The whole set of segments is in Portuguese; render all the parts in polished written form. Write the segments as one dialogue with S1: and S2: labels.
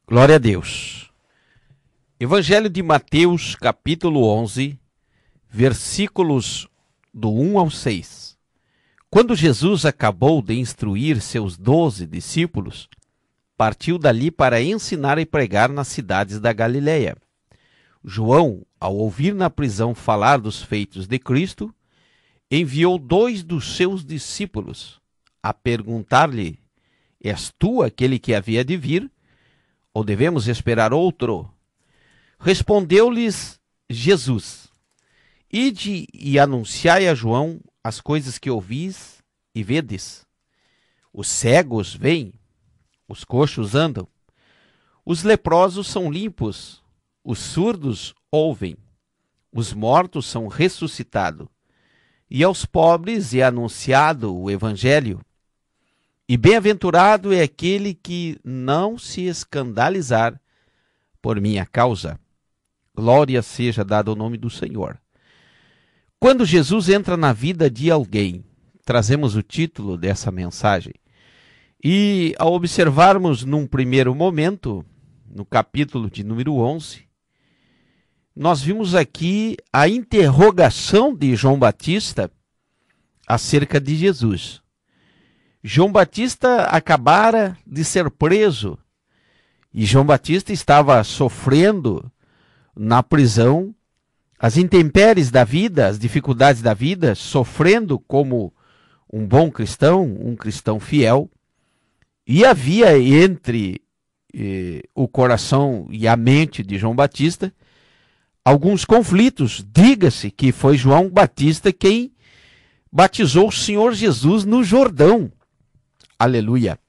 S1: Glória a Deus. Evangelho de Mateus, capítulo 11, versículos do 1 ao 6. Quando Jesus acabou de instruir seus 12 discípulos, partiu dali para ensinar e pregar nas cidades da Galileia. João, ao ouvir na prisão falar dos feitos de Cristo, enviou 2 dos seus discípulos a perguntar-lhe: És tu aquele que havia de vir, ou devemos esperar outro? Respondeu-lhes Jesus: Ide e anunciai a João as coisas que ouvis e vedes. Os cegos veem, os coxos andam, os leprosos são limpos, os surdos ouvem, os mortos são ressuscitados, e aos pobres é anunciado o Evangelho. E bem-aventurado é aquele que não se escandalizar por minha causa. Glória seja dada ao nome do Senhor. Quando Jesus entra na vida de alguém, trazemos o título dessa mensagem. E ao observarmos num primeiro momento, no capítulo de número 11, nós vimos aqui a interrogação de João Batista acerca de Jesus. João Batista acabara de ser preso e João Batista estava sofrendo na prisão as intempéries da vida, as dificuldades da vida, sofrendo como um bom cristão, um cristão fiel. E havia entre o coração e a mente de João Batista alguns conflitos. Diga-se que foi João Batista quem batizou o Senhor Jesus no Jordão. Aleluia.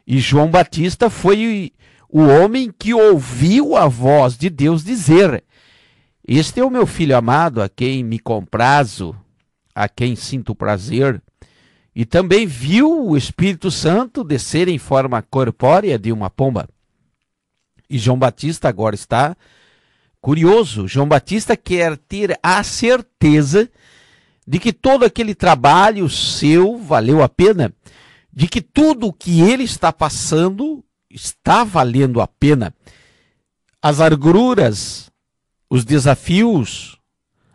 S1: E João Batista foi o homem que ouviu a voz de Deus dizer: Este é o meu filho amado, a quem me comprazo, a quem sinto prazer. E também viu o Espírito Santo descer em forma corpórea de uma pomba. E João Batista agora está curioso. João Batista quer ter a certeza de que todo aquele trabalho seu valeu a pena, de que tudo o que ele está passando está valendo a pena. As agruras, os desafios,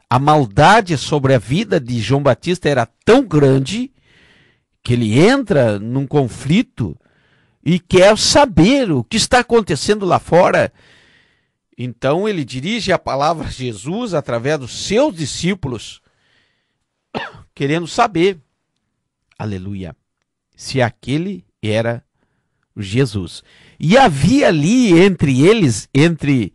S1: a maldade sobre a vida de João Batista era tão grande que ele entra num conflito e quer saber o que está acontecendo lá fora. Então ele dirige a palavra a Jesus através dos seus discípulos, querendo saber, aleluia, se aquele era Jesus. E havia ali entre eles, entre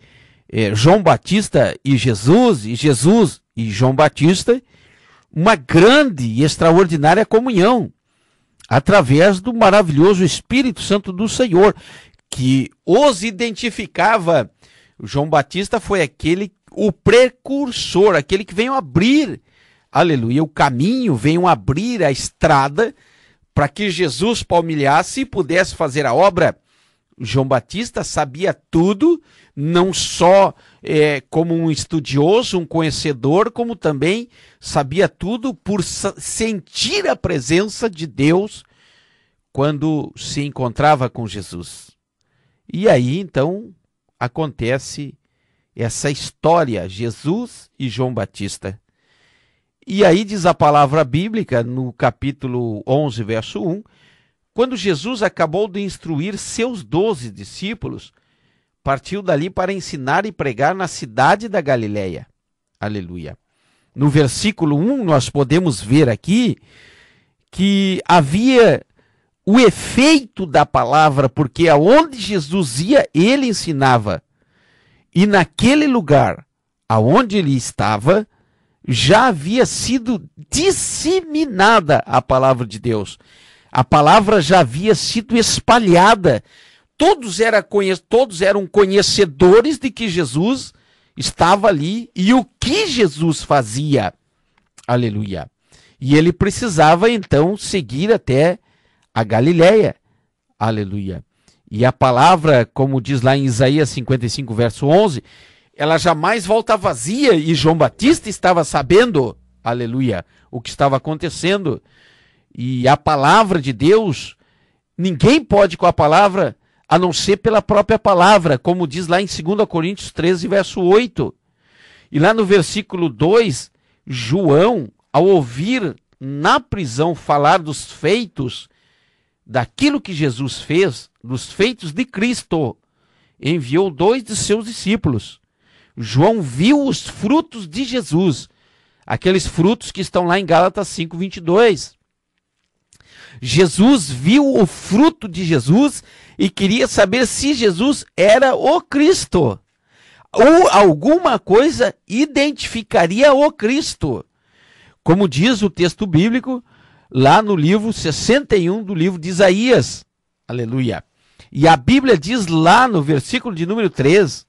S1: João Batista e Jesus e João Batista, uma grande e extraordinária comunhão, através do maravilhoso Espírito Santo do Senhor, que os identificava. João Batista foi o precursor, aquele que veio abrir, aleluia, o caminho, veio abrir a estrada para que Jesus palmilhasse e pudesse fazer a obra. João Batista sabia tudo, não só como um estudioso, um conhecedor, como também sabia tudo por sentir a presença de Deus quando se encontrava com Jesus. E aí, então, acontece essa história, Jesus e João Batista. E aí diz a palavra bíblica, no capítulo 11, verso 1, quando Jesus acabou de instruir seus 12 discípulos, partiu dali para ensinar e pregar na cidade da Galileia. Aleluia. No versículo 1, nós podemos ver aqui que havia o efeito da palavra, porque aonde Jesus ia, ele ensinava. E naquele lugar, aonde ele estava, já havia sido disseminada a palavra de Deus. A palavra já havia sido espalhada. Todos eram conhecedores de que Jesus estava ali e o que Jesus fazia. Aleluia. E ele precisava então seguir até a Galileia. Aleluia. E a palavra, como diz lá em Isaías 55, verso 11, ela jamais volta vazia, e João Batista estava sabendo, aleluia, o que estava acontecendo. E a palavra de Deus, ninguém pode com a palavra a não ser pela própria palavra, como diz lá em 2 Coríntios 13, verso 8. E lá no versículo 2, João, ao ouvir na prisão falar dos feitos, daquilo que Jesus fez, dos feitos de Cristo, enviou 2 de seus discípulos. João viu os frutos de Jesus, aqueles frutos que estão lá em Gálatas 5:22. Jesus viu o fruto de Jesus e queria saber se Jesus era o Cristo, ou alguma coisa identificaria o Cristo. Como diz o texto bíblico, lá no livro 61 do livro de Isaías. Aleluia. E a Bíblia diz lá no versículo de número 3,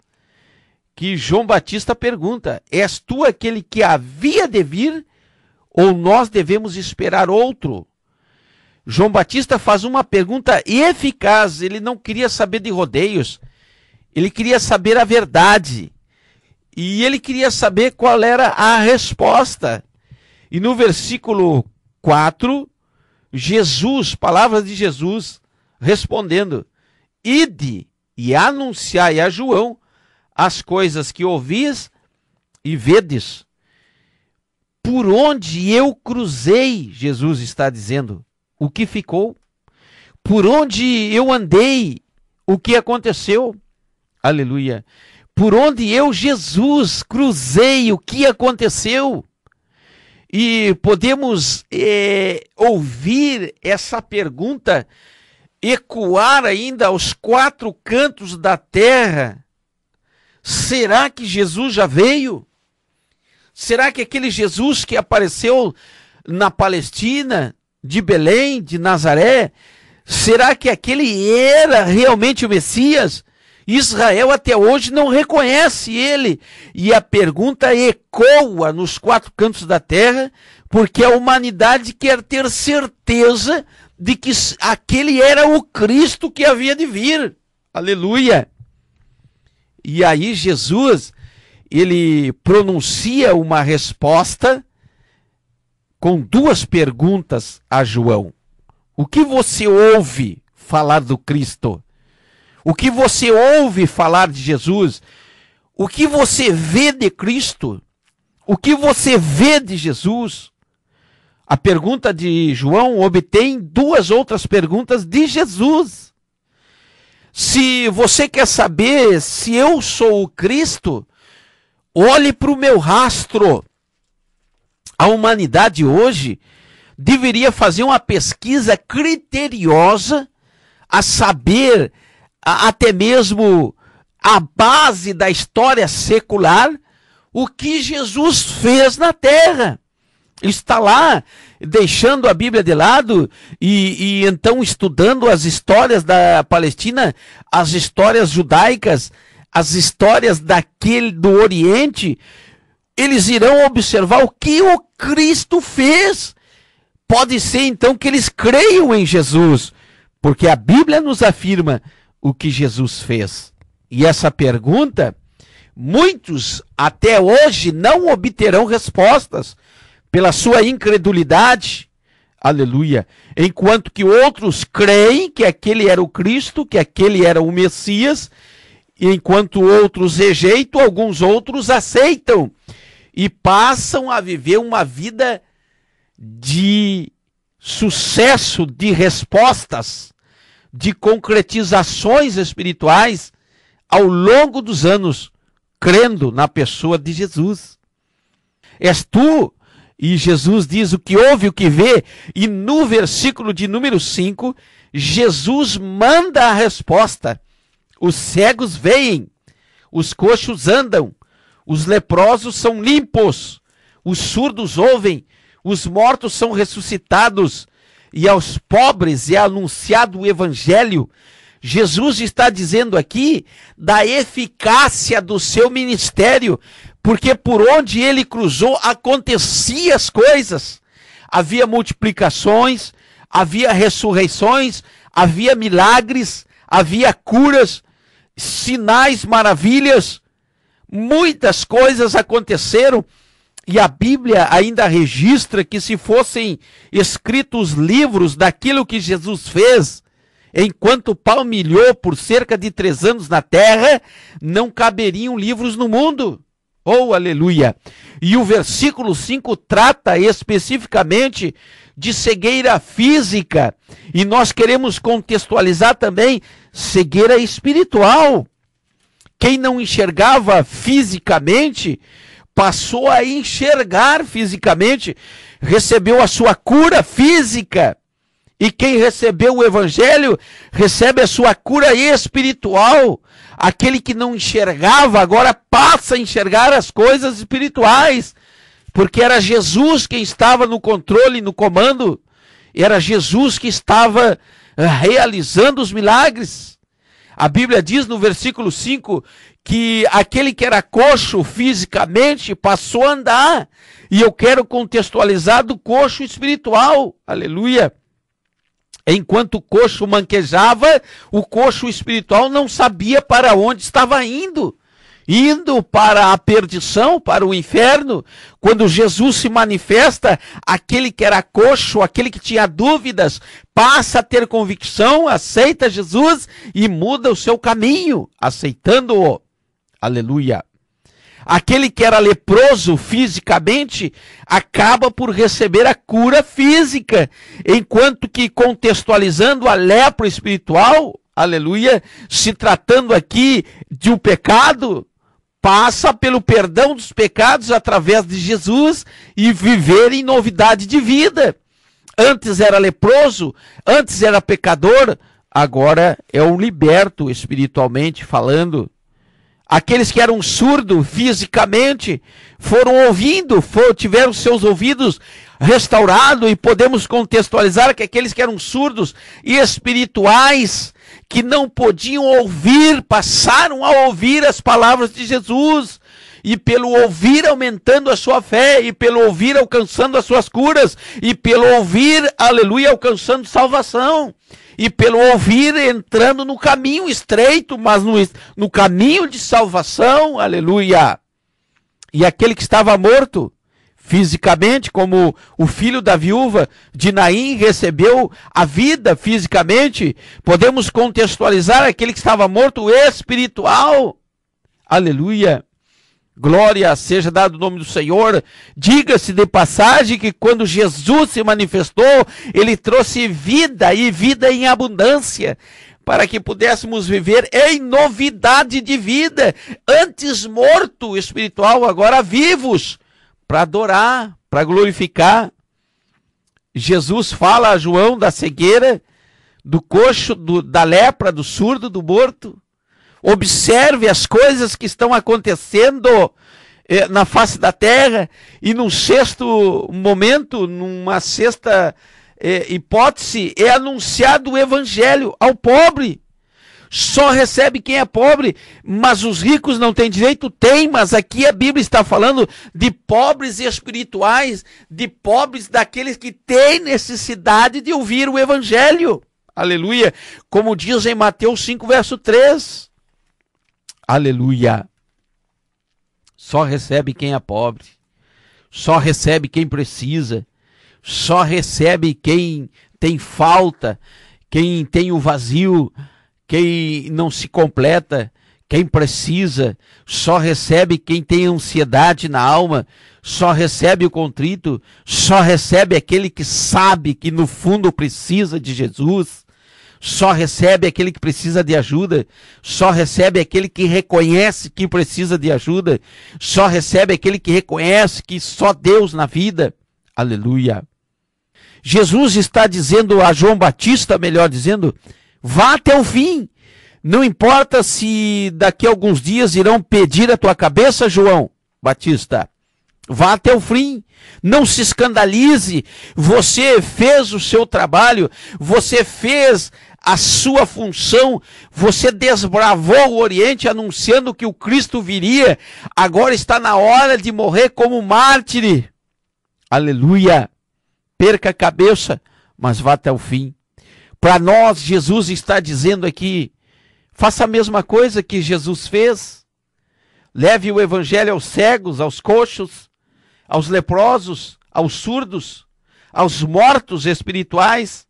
S1: que João Batista pergunta: és tu aquele que havia de vir, ou nós devemos esperar outro? João Batista faz uma pergunta eficaz, ele não queria saber de rodeios, ele queria saber a verdade, e ele queria saber qual era a resposta. E no versículo 4, Jesus, palavras de Jesus, respondendo: ide e anunciai a João as coisas que ouvis e vedes. Por onde eu cruzei, Jesus está dizendo, o que ficou? Por onde eu andei, o que aconteceu? Aleluia. Por onde eu, Jesus, cruzei, o que aconteceu? E podemos ouvir essa pergunta ecoar ainda aos 4 cantos da terra. Será que Jesus já veio? Será que aquele Jesus que apareceu na Palestina, de Belém, de Nazaré, será que aquele era realmente o Messias? Israel até hoje não reconhece ele. E a pergunta ecoa nos 4 cantos da terra, porque a humanidade quer ter certeza de que aquele era o Cristo que havia de vir. Aleluia! E aí Jesus, ele pronuncia uma resposta com 2 perguntas a João. O que você ouve falar do Cristo? O que você ouve falar de Jesus? O que você vê de Cristo? O que você vê de Jesus? A pergunta de João obtém 2 outras perguntas de Jesus. Se você quer saber se eu sou o Cristo, olhe para o meu rastro. A humanidade hoje deveria fazer uma pesquisa criteriosa a saber, até mesmo a base da história secular, o que Jesus fez na terra. Está lá, deixando a Bíblia de lado e então estudando as histórias da Palestina, as histórias judaicas, as histórias do Oriente. Eles irão observar o que o Cristo fez. Pode ser então que eles creiam em Jesus, porque a Bíblia nos afirma o que Jesus fez. E essa pergunta, muitos até hoje não obterão respostas pela sua incredulidade. Aleluia. Enquanto que outros creem que aquele era o Cristo, que aquele era o Messias, enquanto outros rejeitam, alguns outros aceitam e passam a viver uma vida de sucesso, de respostas, de concretizações espirituais ao longo dos anos, crendo na pessoa de Jesus. És tu, e Jesus diz o que ouve, o que vê, e no versículo de número 5, Jesus manda a resposta. Os cegos veem, os coxos andam, os leprosos são limpos, os surdos ouvem, os mortos são ressuscitados, e aos pobres é anunciado o evangelho. Jesus está dizendo aqui da eficácia do seu ministério, porque por onde ele cruzou aconteciam as coisas. Havia multiplicações, havia ressurreições, havia milagres, havia curas, sinais, maravilhas. Muitas coisas aconteceram. E a Bíblia ainda registra que se fossem escritos livros daquilo que Jesus fez, enquanto palmilhou por cerca de 3 anos na terra, não caberiam livros no mundo. Oh, aleluia! E o versículo 5 trata especificamente de cegueira física. E nós queremos contextualizar também cegueira espiritual. Quem não enxergava fisicamente, passou a enxergar fisicamente, recebeu a sua cura física. E quem recebeu o evangelho, recebe a sua cura espiritual. Aquele que não enxergava, agora passa a enxergar as coisas espirituais. Porque era Jesus quem estava no controle, no comando. Era Jesus que estava realizando os milagres. A Bíblia diz no versículo 5 que aquele que era coxo fisicamente passou a andar. E eu quero contextualizar do coxo espiritual. Aleluia. Enquanto o coxo manquejava, o coxo espiritual não sabia para onde estava indo. Indo para a perdição, para o inferno. Quando Jesus se manifesta, aquele que era coxo, aquele que tinha dúvidas, passa a ter convicção, aceita Jesus e muda o seu caminho, aceitando-o. Aleluia. Aquele que era leproso fisicamente, acaba por receber a cura física, enquanto que contextualizando a lepra espiritual, aleluia, se tratando aqui de um pecado, passa pelo perdão dos pecados através de Jesus e viver em novidade de vida. Antes era leproso, antes era pecador, agora é um liberto espiritualmente falando. Aqueles que eram surdos fisicamente foram ouvindo, tiveram seus ouvidos restaurados, e podemos contextualizar que aqueles que eram surdos e espirituais, que não podiam ouvir, passaram a ouvir as palavras de Jesus, e pelo ouvir aumentando a sua fé, e pelo ouvir alcançando as suas curas, e pelo ouvir, aleluia, alcançando salvação. E pelo ouvir, entrando no caminho estreito, mas no caminho de salvação, aleluia. E aquele que estava morto, fisicamente, como o filho da viúva de Naim recebeu a vida fisicamente, podemos contextualizar aquele que estava morto espiritual, aleluia. Glória seja dado o nome do Senhor. Diga-se de passagem que quando Jesus se manifestou, ele trouxe vida e vida em abundância, para que pudéssemos viver em novidade de vida, antes morto espiritual, agora vivos, para adorar, para glorificar. Jesus fala a João da cegueira, do coxo, da lepra, do surdo, do morto. Observe as coisas que estão acontecendo na face da terra, e num sexto momento, numa sexta hipótese, é anunciado o evangelho ao pobre. Só recebe quem é pobre, mas os ricos não têm direito? Tem, mas aqui a Bíblia está falando de pobres espirituais, de pobres daqueles que têm necessidade de ouvir o evangelho. Aleluia. Como diz em Mateus 5, verso 3. Aleluia. Só recebe quem é pobre, só recebe quem precisa, só recebe quem tem falta, quem tem o vazio, quem não se completa, quem precisa, só recebe quem tem ansiedade na alma, só recebe o contrito, só recebe aquele que sabe que no fundo precisa de Jesus. Só recebe aquele que precisa de ajuda, só recebe aquele que reconhece que precisa de ajuda, só recebe aquele que reconhece que só Deus na vida. Aleluia. Jesus está dizendo a João Batista, melhor dizendo, vá até o fim. Não importa se daqui a alguns dias irão pedir a tua cabeça, João Batista. Vá até o fim, não se escandalize, você fez o seu trabalho, você fez a sua função, você desbravou o Oriente anunciando que o Cristo viria, agora está na hora de morrer como mártir. Aleluia, perca a cabeça, mas vá até o fim. Para nós, Jesus está dizendo aqui, faça a mesma coisa que Jesus fez, leve o evangelho aos cegos, aos coxos, aos leprosos, aos surdos, aos mortos espirituais.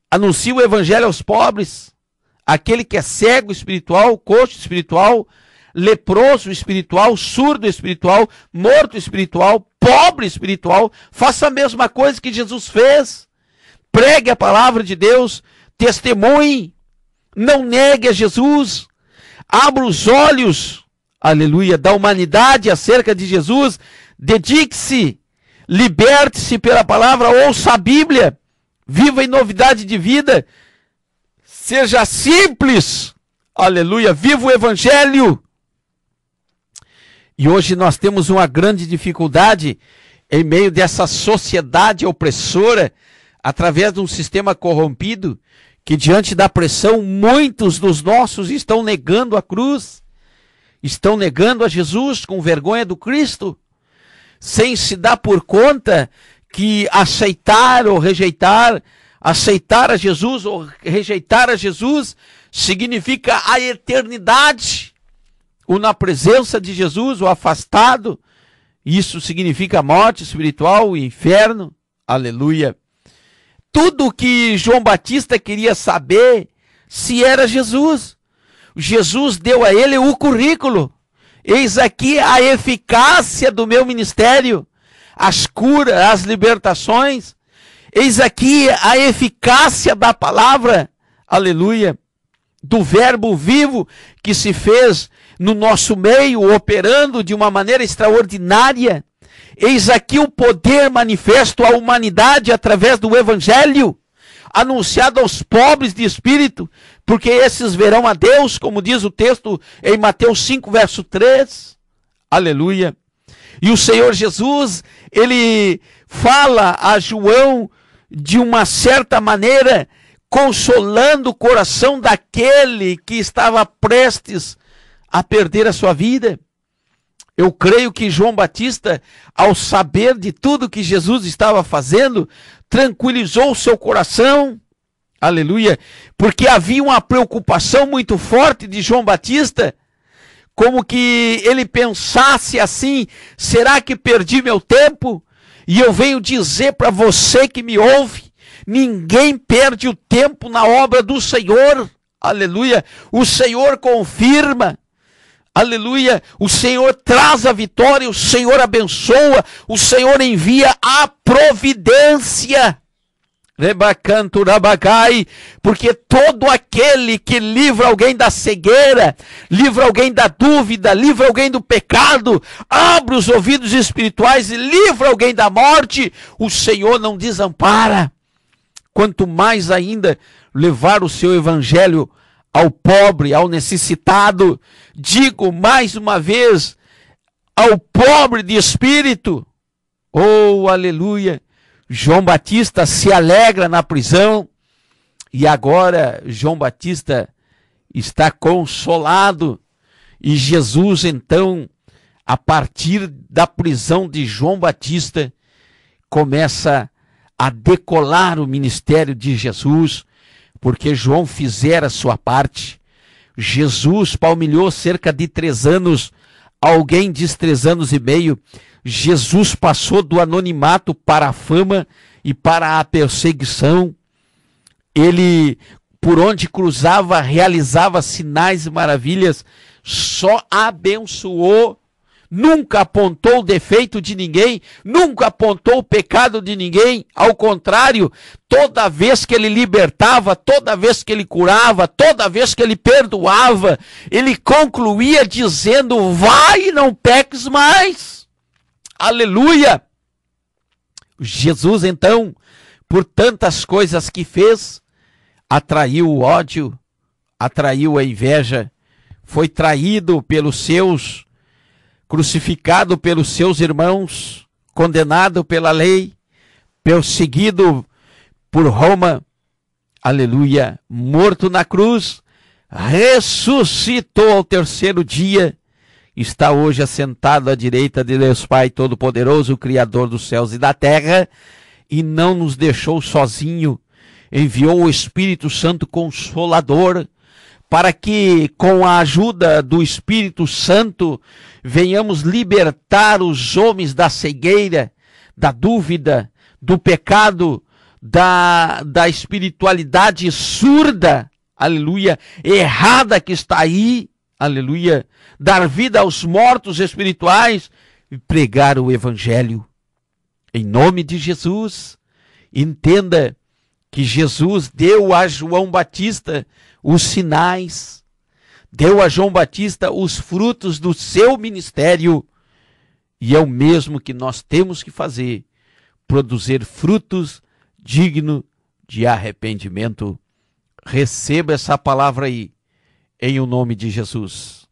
S1: anuncia o evangelho aos pobres, aquele que é cego espiritual, coxo espiritual, leproso espiritual, surdo espiritual, morto espiritual, pobre espiritual, faça a mesma coisa que Jesus fez. Pregue a palavra de Deus, testemunhe, não negue a Jesus, abra os olhos, aleluia, da humanidade acerca de Jesus, dedique-se, liberte-se pela palavra, ouça a Bíblia, viva em novidade de vida, seja simples, aleluia, viva o evangelho. E hoje nós temos uma grande dificuldade em meio dessa sociedade opressora, através de um sistema corrompido, que diante da pressão, muitos dos nossos estão negando a cruz, estão negando a Jesus com vergonha do Cristo, sem se dar por conta que aceitar ou rejeitar, aceitar a Jesus ou rejeitar a Jesus, significa a eternidade, ou na presença de Jesus, ou afastado, isso significa morte espiritual, o inferno, aleluia. Tudo o que João Batista queria saber se era Jesus. Jesus deu a ele o currículo. Eis aqui a eficácia do meu ministério, as curas, as libertações. Eis aqui a eficácia da palavra, aleluia, do verbo vivo que se fez no nosso meio, operando de uma maneira extraordinária. Eis aqui o poder manifesto à humanidade através do evangelho, anunciado aos pobres de espírito, porque esses verão a Deus, como diz o texto em Mateus 5, verso 3. Aleluia. E o Senhor Jesus, ele fala a João de uma certa maneira, consolando o coração daquele que estava prestes a perder a sua vida. Eu creio que João Batista, ao saber de tudo que Jesus estava fazendo, tranquilizou o seu coração, aleluia, porque havia uma preocupação muito forte de João Batista, como que ele pensasse assim: será que perdi meu tempo? E eu venho dizer para você que me ouve, ninguém perde o tempo na obra do Senhor, aleluia, o Senhor confirma. Aleluia, o Senhor traz a vitória, o Senhor abençoa, o Senhor envia a providência. Rebacanto rabacai, porque todo aquele que livra alguém da cegueira, livra alguém da dúvida, livra alguém do pecado, abre os ouvidos espirituais e livra alguém da morte, o Senhor não desampara. Quanto mais ainda levar o seu evangelho ao pobre, ao necessitado, digo mais uma vez, ao pobre de espírito. Oh, aleluia! João Batista se alegra na prisão, e agora João Batista está consolado, e Jesus então, a partir da prisão de João Batista, começa a decolar o ministério de Jesus, porque João fizera a sua parte. Jesus palmilhou cerca de 3 anos, alguém diz 3 anos e meio. Jesus passou do anonimato para a fama e para a perseguição. Ele, por onde cruzava, realizava sinais e maravilhas, só abençoou. Nunca apontou o defeito de ninguém, nunca apontou o pecado de ninguém. Ao contrário, toda vez que ele libertava, toda vez que ele curava, toda vez que ele perdoava, ele concluía dizendo: vai e não peques mais. Aleluia! Jesus então, por tantas coisas que fez, atraiu o ódio, atraiu a inveja, foi traído pelos seus, crucificado pelos seus irmãos, condenado pela lei, perseguido por Roma, aleluia, morto na cruz, ressuscitou ao 3º dia, está hoje assentado à direita de Deus Pai Todo-Poderoso, o Criador dos céus e da terra, e não nos deixou sozinho, enviou o Espírito Santo Consolador, para que, com a ajuda do Espírito Santo, venhamos libertar os homens da cegueira, da dúvida, do pecado, da espiritualidade surda, aleluia, errada que está aí, aleluia, dar vida aos mortos espirituais e pregar o evangelho. Em nome de Jesus, entenda que Jesus deu a João Batista os sinais, deu a João Batista os frutos do seu ministério, e é o mesmo que nós temos que fazer, produzir frutos dignos de arrependimento. Receba essa palavra aí, em o nome de Jesus.